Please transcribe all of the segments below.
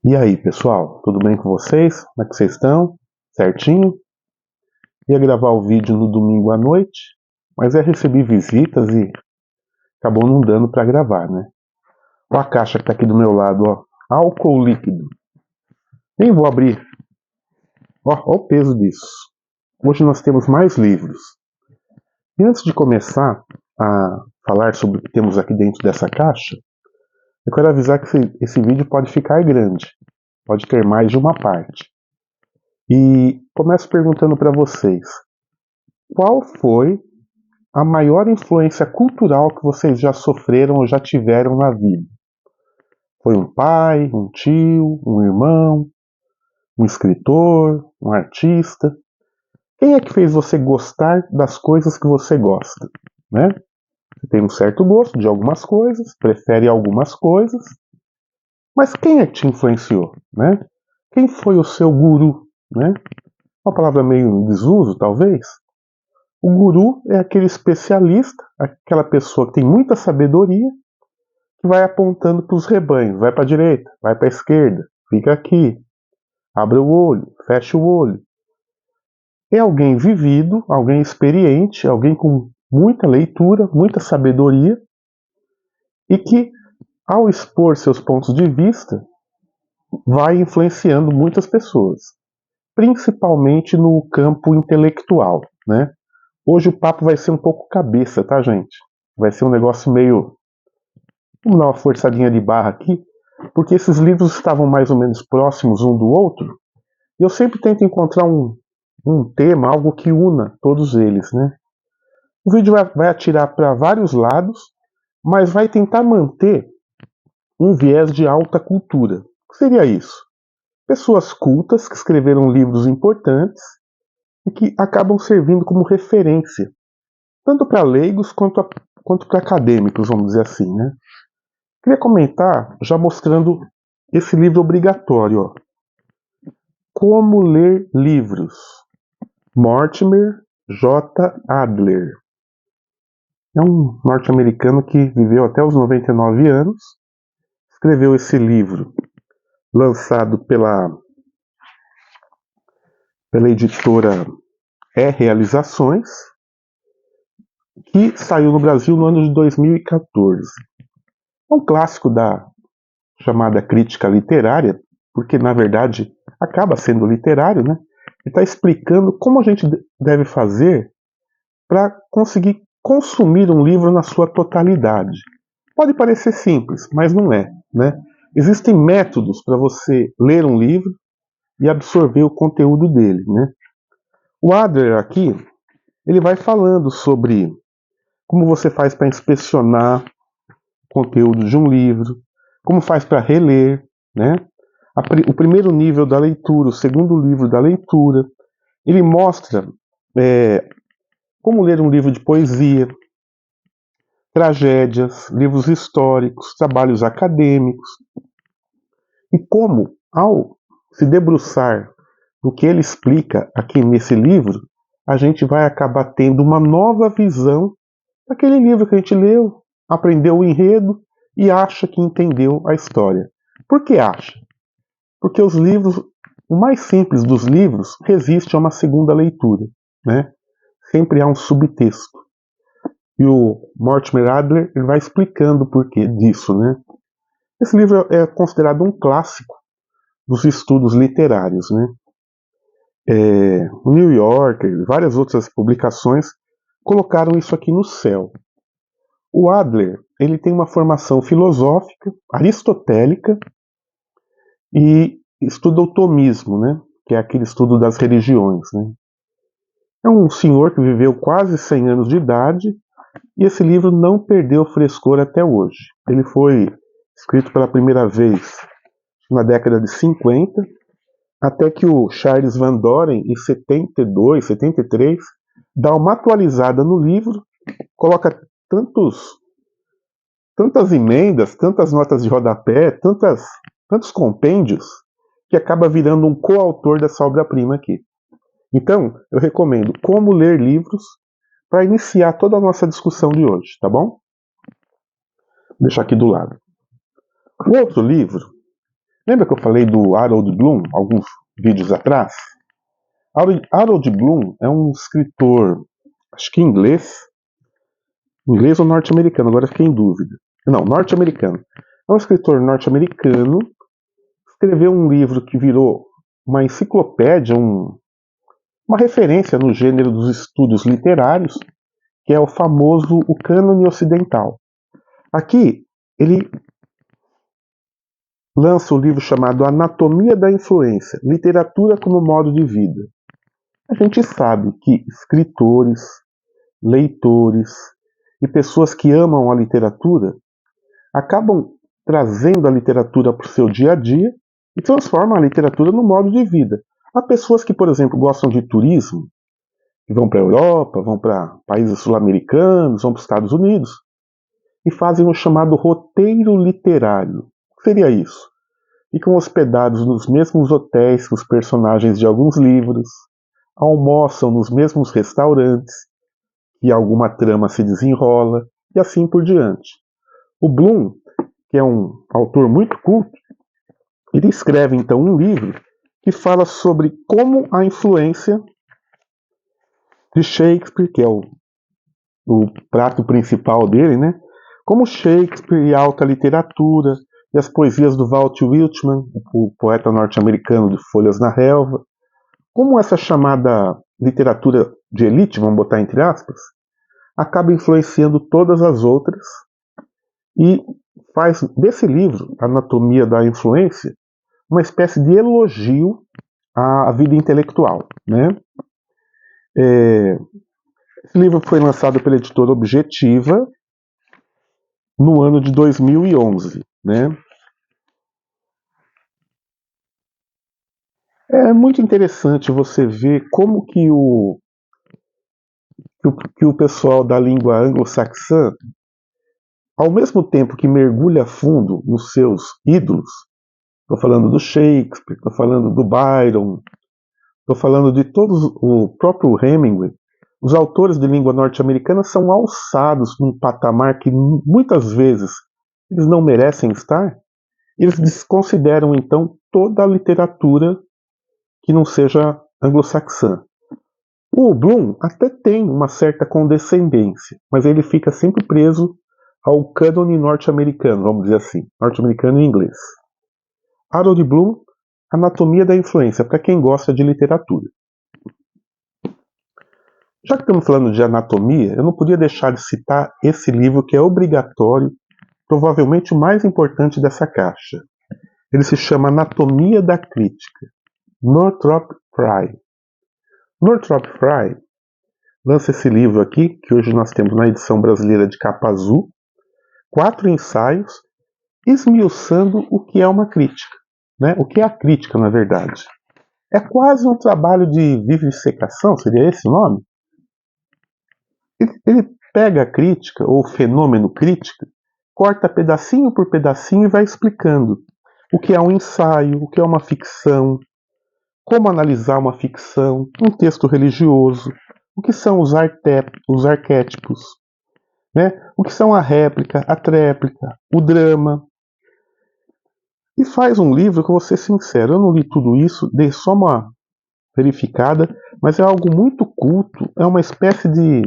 E aí, pessoal, tudo bem com vocês? Como é que vocês estão? Certinho? Ia gravar o vídeo no domingo à noite, mas recebi visitas e acabou não dando para gravar, né? Olha a caixa que tá aqui do meu lado, ó. Álcool líquido. Nem vou abrir. Ó o peso disso. Hoje nós temos mais livros. E antes de começar a falar sobre o que temos aqui dentro dessa caixa, eu quero avisar que esse vídeo pode ficar grande. Pode ter mais de uma parte. E começo perguntando para vocês: qual foi a maior influência cultural que vocês já sofreram ou já tiveram na vida? Foi um pai, um tio, um irmão, um escritor, um artista? Quem é que fez você gostar das coisas que você gosta, né? Você tem um certo gosto de algumas coisas, prefere algumas coisas, mas quem é que te influenciou, né? Quem foi o seu guru, né? Uma palavra meio em desuso, talvez. O guru é aquele especialista, aquela pessoa que tem muita sabedoria, que vai apontando para os rebanhos, vai para a direita, vai para a esquerda, fica aqui, abre o olho, fecha o olho. É alguém vivido, alguém experiente, alguém com muita leitura, muita sabedoria, e que, ao expor seus pontos de vista, vai influenciando muitas pessoas, principalmente no campo intelectual, né? Hoje o papo vai ser um pouco cabeça, tá, gente? Vai ser um negócio meio... Vamos dar uma forçadinha de barra aqui, porque esses livros estavam mais ou menos próximos um do outro, e eu sempre tento encontrar um tema, algo que una todos eles, né? O vídeo vai atirar para vários lados, mas vai tentar manter um viés de alta cultura. O que seria isso? Pessoas cultas que escreveram livros importantes e que acabam servindo como referência, tanto para leigos quanto para acadêmicos, vamos dizer assim, né? Queria comentar, já mostrando esse livro obrigatório, ó. Como ler livros. Mortimer J. Adler. É um norte-americano que viveu até os 99 anos. Escreveu esse livro, lançado pela editora Realizações, que saiu no Brasil no ano de 2014. É um clássico da chamada crítica literária, porque na verdade acaba sendo literário, né? Ele está explicando como a gente deve fazer para conseguir consumir um livro na sua totalidade. Pode parecer simples, mas não é, né? Existem métodos para você ler um livro e absorver o conteúdo dele, né? O Adler aqui, ele vai falando sobre como você faz para inspecionar o conteúdo de um livro, como faz para reler, né? O primeiro nível da leitura, o segundo livro da leitura. Ele mostra como ler um livro de poesia, tragédias, livros históricos, trabalhos acadêmicos, e como, ao se debruçar no que ele explica aqui nesse livro, a gente vai acabar tendo uma nova visão daquele livro que a gente leu, aprendeu o enredo e acha que entendeu a história. Por que acha? Porque os livros, o mais simples dos livros, resiste a uma segunda leitura, né? Sempre há um subtexto. E o Mortimer Adler ele vai explicando o porquê disso, né? Esse livro é considerado um clássico dos estudos literários, né? O New Yorker e várias outras publicações colocaram isso aqui no céu. O Adler ele tem uma formação filosófica, aristotélica, e estuda o tomismo, né? Que é aquele estudo das religiões, né? É um senhor que viveu quase 100 anos de idade e esse livro não perdeu frescor até hoje. Ele foi escrito pela primeira vez na década de 50, até que o Charles Van Doren, em 72, 73, dá uma atualizada no livro, coloca tantas emendas, tantas notas de rodapé, tantos compêndios, que acaba virando um coautor dessa obra-prima aqui. Então, eu recomendo Como Ler Livros para iniciar toda a nossa discussão de hoje, tá bom? Vou deixar aqui do lado. O outro livro Lembra que eu falei do Harold Bloom alguns vídeos atrás? Harold Bloom é um escritor, acho que inglês ou norte-americano, agora fiquei em dúvida. Não, norte-americano. É um escritor norte-americano, escreveu um livro que virou uma enciclopédia, uma referência no gênero dos estudos literários, que é o famoso O Cânone Ocidental. Aqui, ele lança um livro chamado Anatomia da Influência, Literatura como Modo de Vida. A gente sabe que escritores, leitores e pessoas que amam a literatura acabam trazendo a literatura para o seu dia a dia e transformam a literatura no modo de vida. Há pessoas que, por exemplo, gostam de turismo, que vão para a Europa, vão para países sul-americanos, vão para os Estados Unidos, e fazem o chamado roteiro literário. O que seria isso? Ficam hospedados nos mesmos hotéis que os personagens de alguns livros, almoçam nos mesmos restaurantes, e alguma trama se desenrola, e assim por diante. O Bloom, que é um autor muito culto, ele escreve então um livro que fala sobre como a influência de Shakespeare, que é o prato principal dele, né? Como Shakespeare e a alta literatura e as poesias do Walt Whitman, o poeta norte-americano de Folhas na Relva, como essa chamada literatura de elite, vamos botar entre aspas, acaba influenciando todas as outras e faz desse livro, Anatomia da Influência, uma espécie de elogio à vida intelectual, né? Esse livro foi lançado pela editora Objetiva no ano de 2011, né? É muito interessante você ver como que o pessoal da língua anglo-saxã, ao mesmo tempo que mergulha fundo nos seus ídolos, estou falando do Shakespeare, estou falando do Byron, estou falando de todos, o próprio Hemingway, os autores de língua norte-americana são alçados num patamar que muitas vezes eles não merecem estar. Eles desconsideram então toda a literatura que não seja anglo-saxã. O Bloom até tem uma certa condescendência, mas ele fica sempre preso ao cânone norte-americano, vamos dizer assim, norte-americano e inglês. Harold Bloom, Anatomia da Influência, para quem gosta de literatura. Já que estamos falando de anatomia, eu não podia deixar de citar esse livro que é obrigatório, provavelmente o mais importante dessa caixa. Ele se chama Anatomia da Crítica, Northrop Frye. Northrop Frye lança esse livro aqui, que hoje nós temos na edição brasileira de capa azul, 4 ensaios, esmiuçando o que é uma crítica, né? O que é a crítica, na verdade. É quase um trabalho de vivisecação, seria esse o nome? Ele pega a crítica, ou o fenômeno crítica, corta pedacinho por pedacinho e vai explicando o que é um ensaio, o que é uma ficção, como analisar uma ficção, um texto religioso, o que são os arquétipos, né? O que são a réplica, a tréplica, o drama. E faz um livro que eu vou ser sincero, eu não li tudo isso, dei só uma verificada, mas é algo muito culto, é uma espécie de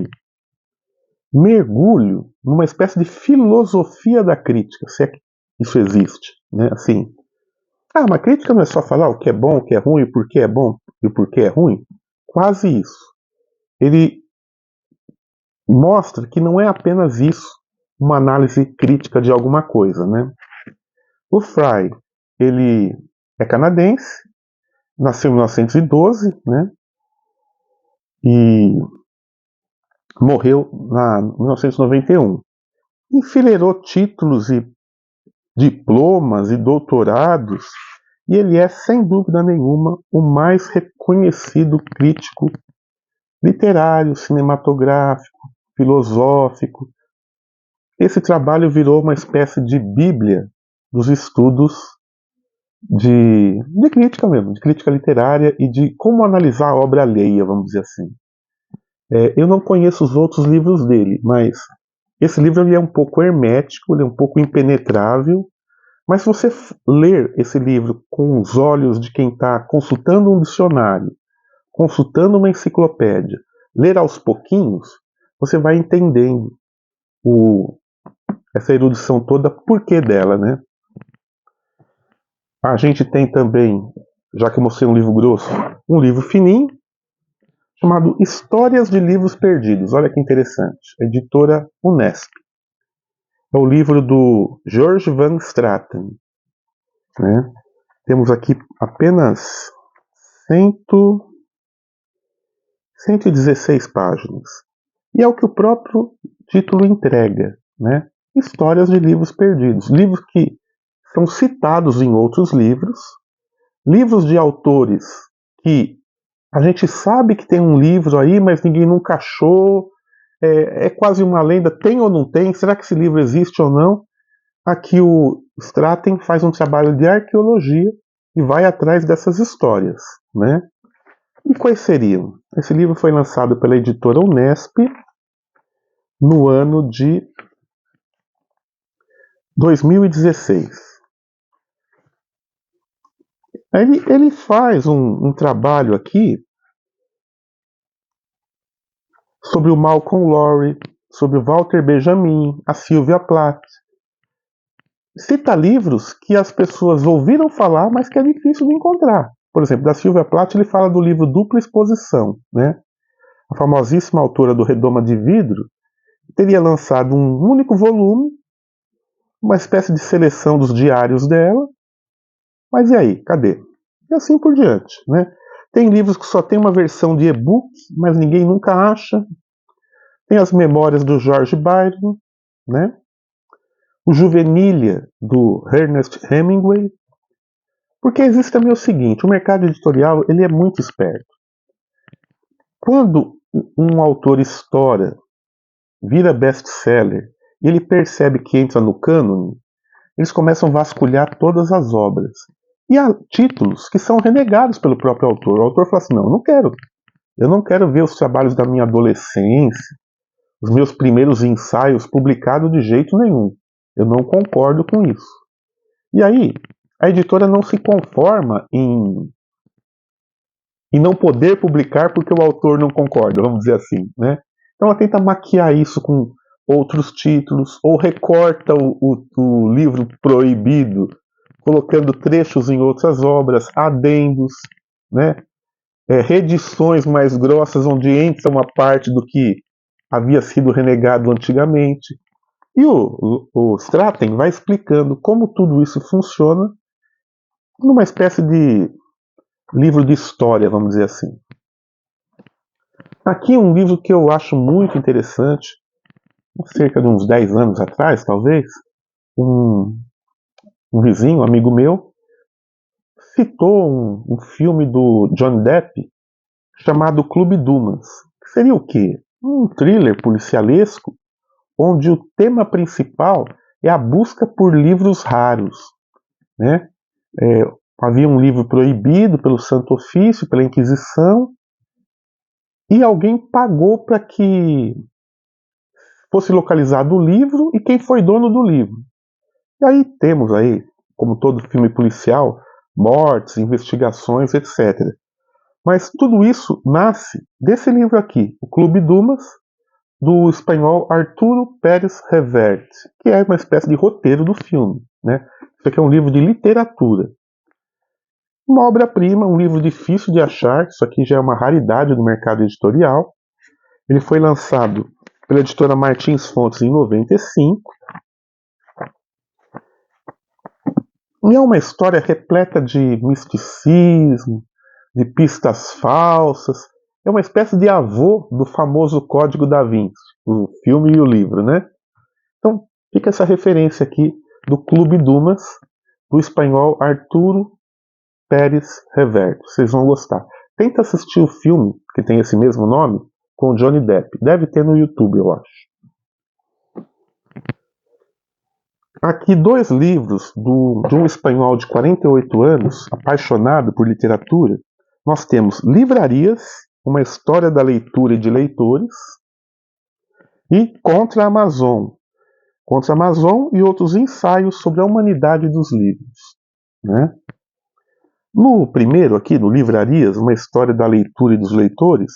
mergulho numa espécie de filosofia da crítica, se é que isso existe, né? Assim, uma crítica não é só falar o que é bom, o que é ruim, o porquê é bom e o porquê é ruim. Quase isso. Ele mostra que não é apenas isso, uma análise crítica de alguma coisa, né? O Frye, ele é canadense, nasceu em 1912, né? E morreu em 1991. Enfileirou títulos e diplomas e doutorados, e ele é, sem dúvida nenhuma, o mais reconhecido crítico literário, cinematográfico, filosófico. Esse trabalho virou uma espécie de bíblia dos estudos de crítica mesmo, de crítica literária e de como analisar a obra alheia, vamos dizer assim. Eu não conheço os outros livros dele, mas esse livro ele é um pouco hermético, ele é um pouco impenetrável, Mas se você ler esse livro com os olhos de quem está consultando um dicionário, consultando uma enciclopédia, ler aos pouquinhos, você vai entendendo essa erudição toda, porquê dela, né? A gente tem também, já que eu mostrei um livro grosso, um livro fininho, chamado Histórias de Livros Perdidos. Olha que interessante. Editora Unesp. É o livro do George Van Straten. Né? Temos aqui apenas 116 páginas. E é o que o próprio título entrega. Né? Histórias de Livros Perdidos. Livros que são citados em outros livros. Livros de autores que a gente sabe que tem um livro aí, mas ninguém nunca achou. É quase uma lenda, tem ou não tem? Será que esse livro existe ou não? Aqui o Straten faz um trabalho de arqueologia e vai atrás dessas histórias. Né? E quais seriam? Esse livro foi lançado pela editora Unesp no ano de 2016. Ele faz um trabalho aqui sobre o Malcolm Lowry, sobre o Walter Benjamin, a Sylvia Plath. Cita livros que as pessoas ouviram falar, mas que é difícil de encontrar. Por exemplo, da Sylvia Plath ele fala do livro Dupla Exposição. Né? A famosíssima autora do Redoma de Vidro teria lançado um único volume, uma espécie de seleção dos diários dela. Mas e aí? Cadê? E assim por diante. Né? Tem livros que só tem uma versão de e-book, mas ninguém nunca acha. Tem as memórias do George Byron, né? O Juvenilia, do Ernest Hemingway. Porque existe também o seguinte, o mercado editorial ele é muito esperto. Quando um autor estoura, vira best-seller, e ele percebe que entra no cânone, eles começam a vasculhar todas as obras. E há títulos que são renegados pelo próprio autor. O autor fala assim, não, eu não quero ver os trabalhos da minha adolescência, os meus primeiros ensaios publicados de jeito nenhum. Eu não concordo com isso. E aí, a editora não se conforma em não poder publicar porque o autor não concorda, vamos dizer assim. Né? Então ela tenta maquiar isso com outros títulos, ou recorta o livro proibido, colocando trechos em outras obras, adendos, né? Reedições mais grossas, onde entra uma parte do que havia sido renegado antigamente. E o Straten vai explicando como tudo isso funciona numa espécie de livro de história, vamos dizer assim. Aqui um livro que eu acho muito interessante, cerca de uns 10 anos atrás, talvez, um vizinho, um amigo meu, citou um filme do Johnny Depp chamado Clube Dumas. Que seria o quê? Um thriller policialesco onde o tema principal é a busca por livros raros. Né? Havia um livro proibido pelo Santo Ofício, pela Inquisição, e alguém pagou para que fosse localizado o livro e quem foi dono do livro. E aí temos aí, como todo filme policial, mortes, investigações, etc. Mas tudo isso nasce desse livro aqui, O Clube Dumas, do espanhol Arturo Pérez Reverte, que é uma espécie de roteiro do filme. Né? Isso aqui é um livro de literatura. Uma obra-prima, um livro difícil de achar, isso aqui já é uma raridade do mercado editorial. Ele foi lançado pela editora Martins Fontes em 95. E é uma história repleta de misticismo, de pistas falsas. É uma espécie de avô do famoso Código da Vinci, o filme e o livro, né? Então, fica essa referência aqui do Clube Dumas, do espanhol Arturo Pérez Reverte. Vocês vão gostar. Tenta assistir o filme, que tem esse mesmo nome, com o Johnny Depp. Deve ter no YouTube, eu acho. Aqui 2 livros de um espanhol de 48 anos, apaixonado por literatura. Nós temos Livrarias, uma história da leitura e de leitores, e Contra a Amazon, Contra a Amazon e outros ensaios sobre a humanidade dos livros, né? No primeiro aqui, no Livrarias, uma história da leitura e dos leitores,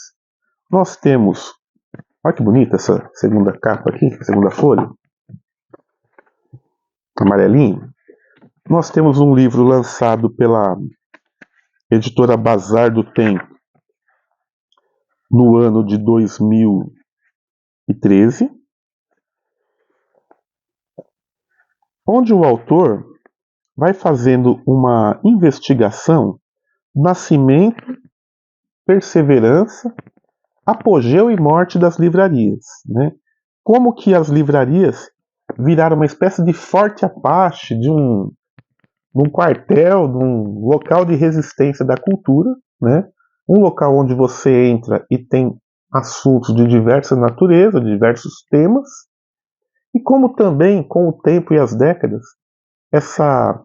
nós temos, olha que bonita essa segunda capa aqui, segunda folha, amarelinho. Nós temos um livro lançado pela editora Bazar do Tempo no ano de 2013, onde o autor vai fazendo uma investigação, nascimento, perseverança, apogeu e morte das livrarias, né? Como que as livrarias viraram uma espécie de Forte Apache, de um quartel, de um local de resistência da cultura, né? Um local onde você entra e tem assuntos de diversa natureza, diversos temas, e como também, com o tempo e as décadas, essa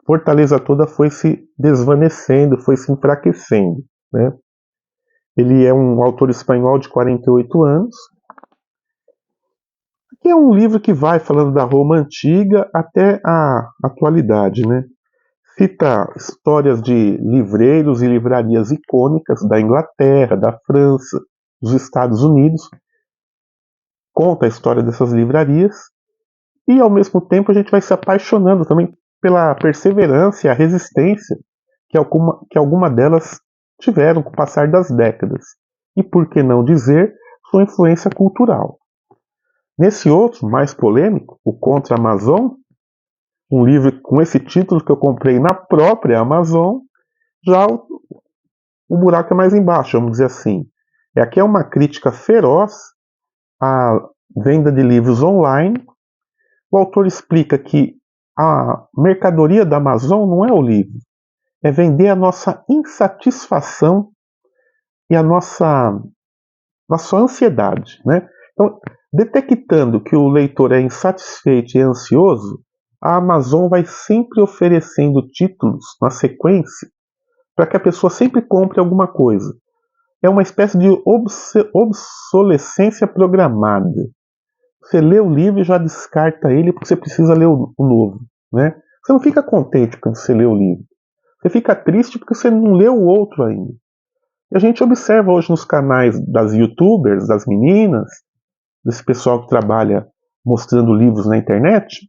fortaleza toda foi se desvanecendo, foi se enfraquecendo, né? Ele é um autor espanhol de 48 anos, que é um livro que vai falando da Roma antiga até a atualidade, né? Cita histórias de livreiros e livrarias icônicas da Inglaterra, da França, dos Estados Unidos, conta a história dessas livrarias e, ao mesmo tempo, a gente vai se apaixonando também pela perseverança e a resistência que alguma delas tiveram com o passar das décadas. E, por que não dizer, sua influência cultural. Nesse outro, mais polêmico, o Contra a Amazon, um livro com esse título que eu comprei na própria Amazon, já o buraco é mais embaixo, vamos dizer assim. Aqui é uma crítica feroz à venda de livros online. O autor explica que a mercadoria da Amazon não é o livro, é vender a nossa insatisfação e a nossa ansiedade, né? Então, detectando que o leitor é insatisfeito e ansioso, a Amazon vai sempre oferecendo títulos na sequência para que a pessoa sempre compre alguma coisa. É uma espécie de obsolescência programada. Você lê o livro e já descarta ele porque você precisa ler o novo, né? Você não fica contente porque você lê o livro. Você fica triste porque você não leu o outro ainda. E a gente observa hoje nos canais das youtubers, das meninas, desse pessoal que trabalha mostrando livros na internet,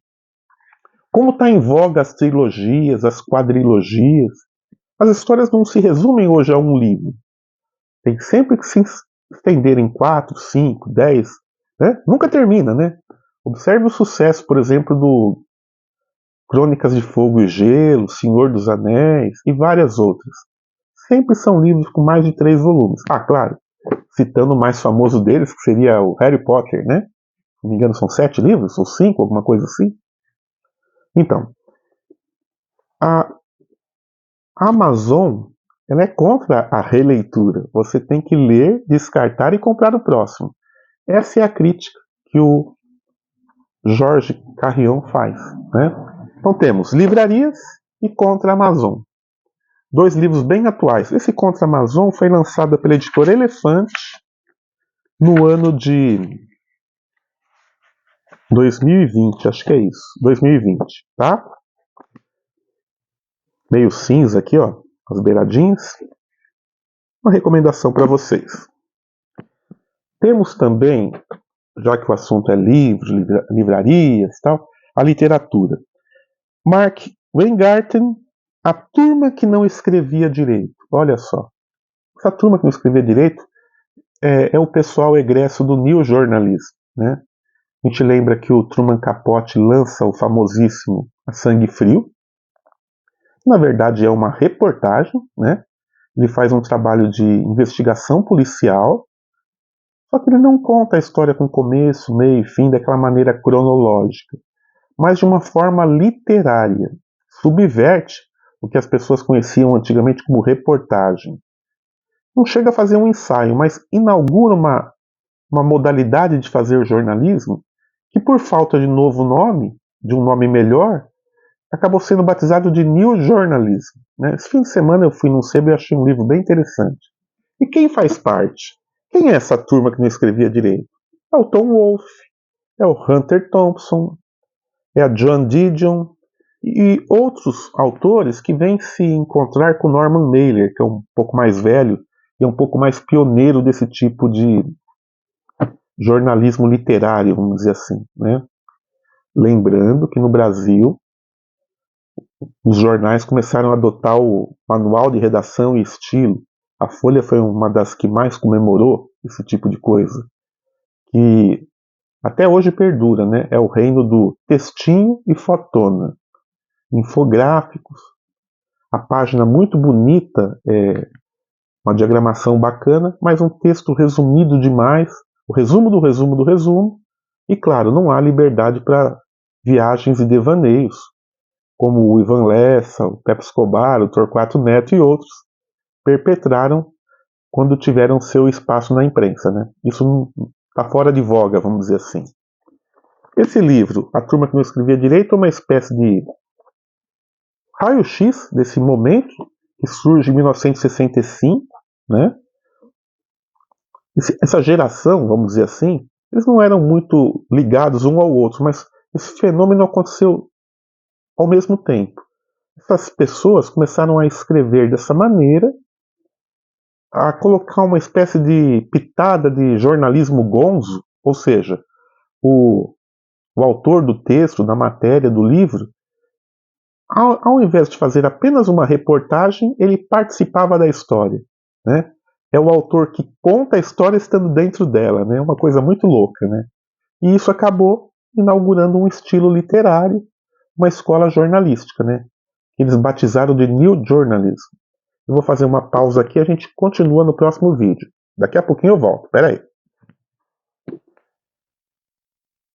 como está em voga as trilogias, as quadrilogias. As histórias não se resumem hoje a um livro. Tem sempre que se estender em 4, 5, 10, né? Nunca termina, né? Observe o sucesso, por exemplo, do Crônicas de Fogo e Gelo, Senhor dos Anéis e várias outras. Sempre são livros com mais de 3 volumes. Ah, claro, citando o mais famoso deles, que seria o Harry Potter, né? Se não me engano, são 7 livros, ou 5, alguma coisa assim. Então, a Amazon, ela é contra a releitura. Você tem que ler, descartar e comprar o próximo. Essa é a crítica que o Jorge Carrion faz, né? Então temos Livrarias e Contra a Amazon. 2 livros bem atuais. Esse Contra a Amazon foi lançado pela editora Elefante no ano de 2020, acho que é isso, 2020, tá? Meio cinza aqui, ó, as beiradinhas. Uma recomendação para vocês. Temos também, já que o assunto é livros, livrarias e tal, a literatura. Mark Weingarten, A Turma que Não Escrevia Direito. Olha só, essa turma que não escrevia direito é o pessoal egresso do New Journalism, né? A gente lembra que o Truman Capote lança o famosíssimo A Sangue Frio. Na verdade é uma reportagem, né? Ele faz um trabalho de investigação policial, só que ele não conta a história com começo, meio e fim daquela maneira cronológica, mas de uma forma literária. Subverte o que as pessoas conheciam antigamente como reportagem. Não chega a fazer um ensaio, mas inaugura uma modalidade de fazer jornalismo que, por falta de novo nome, de um nome melhor, acabou sendo batizado de New Journalism, né? Esse fim de semana eu fui num sebo e achei um livro bem interessante. E quem faz parte? Quem é essa turma que não escrevia direito? É o Tom Wolfe, é o Hunter Thompson, é a Joan Didion e outros autores que vêm se encontrar com Norman Mailer, que é um pouco mais velho e é um pouco mais pioneiro desse tipo de jornalismo literário, vamos dizer assim, né? Lembrando que no Brasil os jornais começaram a adotar o manual de redação e estilo. A Folha foi uma das que mais comemorou esse tipo de coisa, que até hoje perdura, né? É o reino do textinho e fotona, infográficos, a página muito bonita, uma diagramação bacana, mas um texto resumido demais, o resumo do resumo do resumo, e claro, não há liberdade para viagens e devaneios, como o Ivan Lessa, o Pepe Escobar, o Torquato Neto e outros perpetraram quando tiveram seu espaço na imprensa, né? Isso está fora de voga, vamos dizer assim. Esse livro, A Turma que Não Escrevia Direito, é uma espécie de raio-x desse momento que surge em 1965, né? Essa geração, vamos dizer assim, eles não eram muito ligados um ao outro, mas esse fenômeno aconteceu ao mesmo tempo. Essas pessoas começaram a escrever dessa maneira, a colocar uma espécie de pitada de jornalismo gonzo, ou seja, o autor do texto, da matéria, do livro, ao invés de fazer apenas uma reportagem, ele participava da história, né? É o autor que conta a história estando dentro dela, né? É uma coisa muito louca, né? E isso acabou inaugurando um estilo literário, uma escola jornalística, né? Eles batizaram de New Journalism. Eu vou fazer uma pausa aqui e a gente continua no próximo vídeo. Daqui a pouquinho eu volto. Pera aí.